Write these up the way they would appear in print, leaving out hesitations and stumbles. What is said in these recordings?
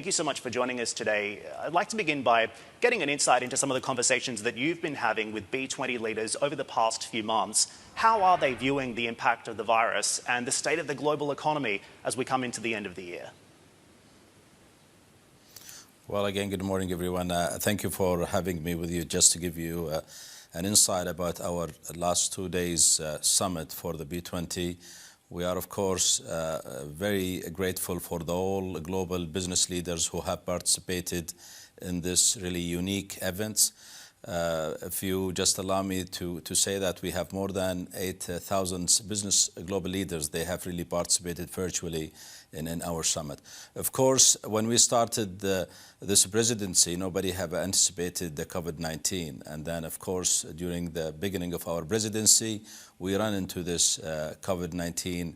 Thank you so much for joining us today. I'd like to begin by getting an insight into some of the conversations that you've been having with B20 leaders over the past few months. How are they viewing the impact of the virus and the state of the global economy as we come into the end of the year? Well, again, good morning, everyone. Thank you for having me with you. Just to give you an insight about our last 2 days summit for the B20. We are, of course, very grateful for the all global business leaders who have participated in this really unique event. If you just allow me to say that we have more than 8,000 business global leaders. They have really participated virtually in our summit. Of course, when we started this presidency, nobody had anticipated the COVID-19. And then, of course, during the beginning of our presidency, we ran into this COVID-19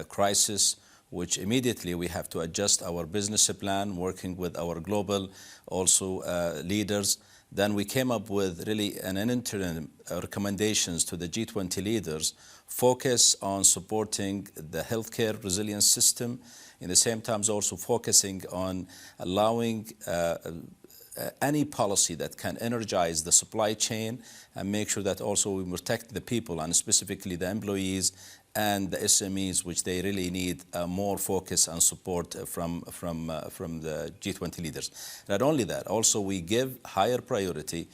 crisis, which immediately we have to adjust our business plan, working with our global also leaders. Then we came up with really an interim recommendations to the G20 leaders, focus on supporting the healthcare resilience system, in the same time also focusing on allowing any policy that can energize the supply chain and make sure that also we protect the people and specifically the employees and the SMEs, which they really need more focus and support from the G20 leaders. Not only that, also we give higher priority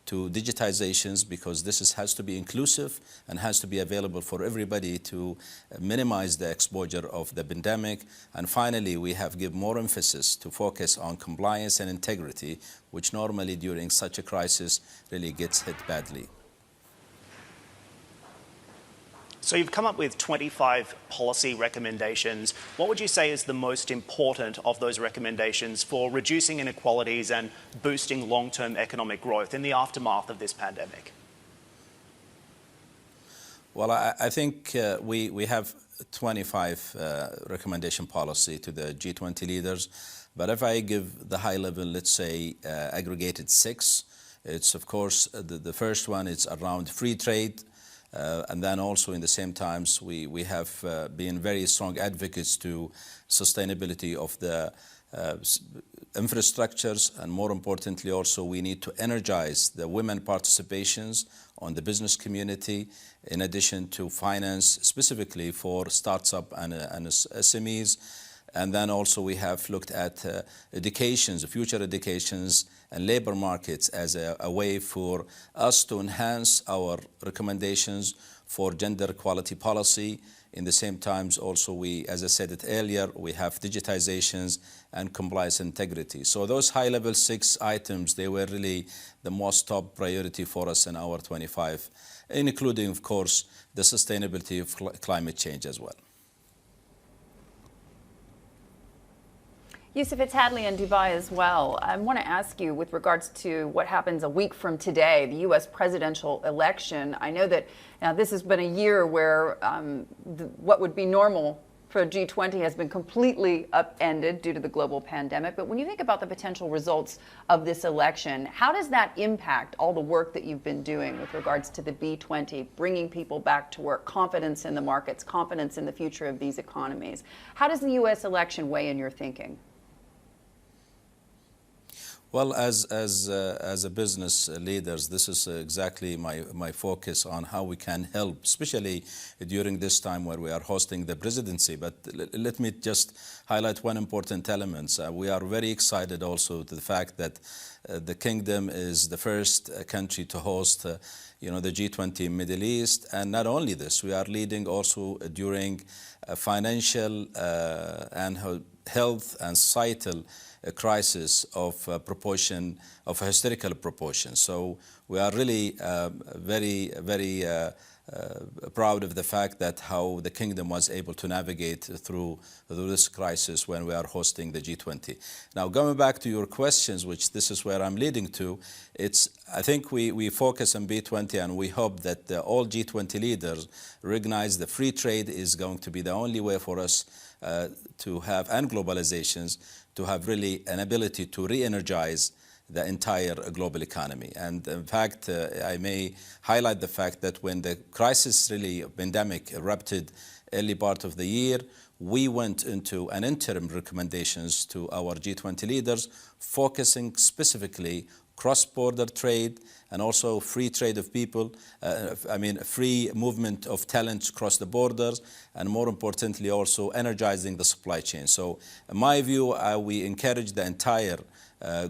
to digitizations because this has to be inclusive and has to be available for everybody to minimize the exposure of the pandemic. And finally, we have given more emphasis to focus on compliance and integrity, which normally during such a crisis really gets hit badly. So you've come up with 25 policy recommendations. What would you say is the most important of those recommendations for reducing inequalities and boosting long-term economic growth in the aftermath of this pandemic? Well, I think we have 25 recommendation policy to the G20 leaders. But if I give the high level, let's say aggregated 6, it's of course the first one is around free trade. And then also in the same times, we have been very strong advocates to sustainability of the infrastructures. And more importantly, also we need to energize the women participations on the business community, in addition to finance specifically for startup and SMEs. And then also we have looked at educations, future educations and labor markets as a way for us to enhance our recommendations for gender equality policy. In the same times also we, as I said it earlier, we have digitizations and compliance integrity. So those high-level 6 items, they were really the most top priority for us in our 25, including, of course, the sustainability of climate change as well. Yousef, it's Hadley in Dubai as well. I want to ask you with regards to what happens a week from today, the U.S. presidential election. I know that this has been a year where what would be normal for G20 has been completely upended due to the global pandemic. But when you think about the potential results of this election, how does that impact all the work that you've been doing with regards to the B20, bringing people back to work, confidence in the markets, confidence in the future of these economies? How does the U.S. election weigh in your thinking? Well, as a business leaders, this is exactly my focus on how we can help, especially during this time where we are hosting the presidency. But let me just highlight one important element. We are very excited also to the fact that the Kingdom is the first country to host the G20 Middle East. And not only this, we are leading also during financial and health and societal a crisis of proportion, of a historical proportion. So we are really very proud of the fact that how the Kingdom was able to navigate through this crisis when we are hosting the G20. Now, going back to your questions, which this is where I'm leading to, I think we focus on B20 and we hope that all G20 leaders recognize the free trade is going to be the only way for us to have, and globalizations, to have really an ability to re-energize the entire global economy. And in fact, I may highlight the fact that when the crisis really pandemic erupted early part of the year, we went into an interim recommendations to our G20 leaders, focusing specifically cross-border trade and also free trade of people, free movement of talent across the borders, and more importantly also energizing the supply chain. So in my view, we encourage the entire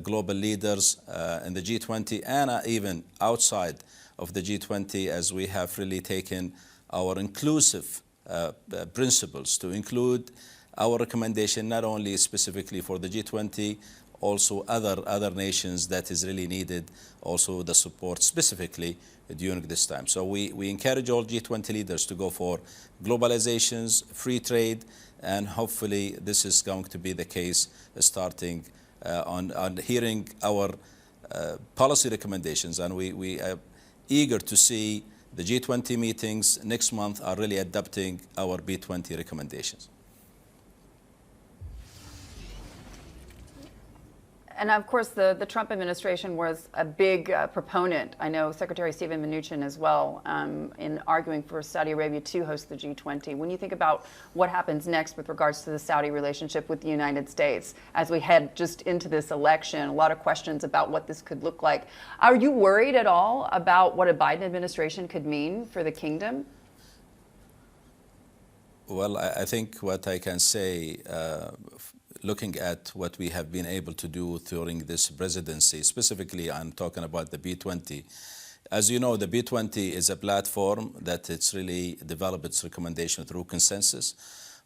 global leaders in the G20 and even outside of the G20, as we have really taken our inclusive principles to include our recommendation not only specifically for the G20, also other nations that is really needed, also the support specifically during this time. So we encourage all G20 leaders to go for globalizations, free trade, and hopefully this is going to be the case starting on hearing our policy recommendations. And we are eager to see the G20 meetings next month are really adopting our B20 recommendations. And of course, the Trump administration was a big proponent. I know Secretary Steven Mnuchin as well, in arguing for Saudi Arabia to host the G20. When you think about what happens next with regards to the Saudi relationship with the United States, as we head just into this election, a lot of questions about what this could look like. Are you worried at all about what a Biden administration could mean for the kingdom? Well, I think what I can say, looking at what we have been able to do during this presidency, specifically I'm talking about the B20. As you know, the B20 is a platform that it's really developed its recommendation through consensus.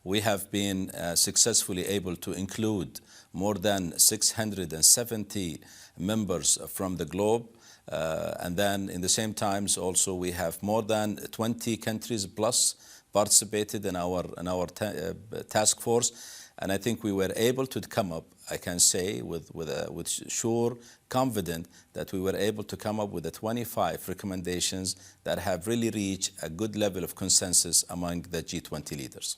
We have been successfully able to include more than 670 members from the globe. And then in the same times also we have more than 20 countries plus participated in our task force. And I think we were able to come up, I can say with sure confident that we were able to come up with the 25 recommendations that have really reached a good level of consensus among the G20 leaders.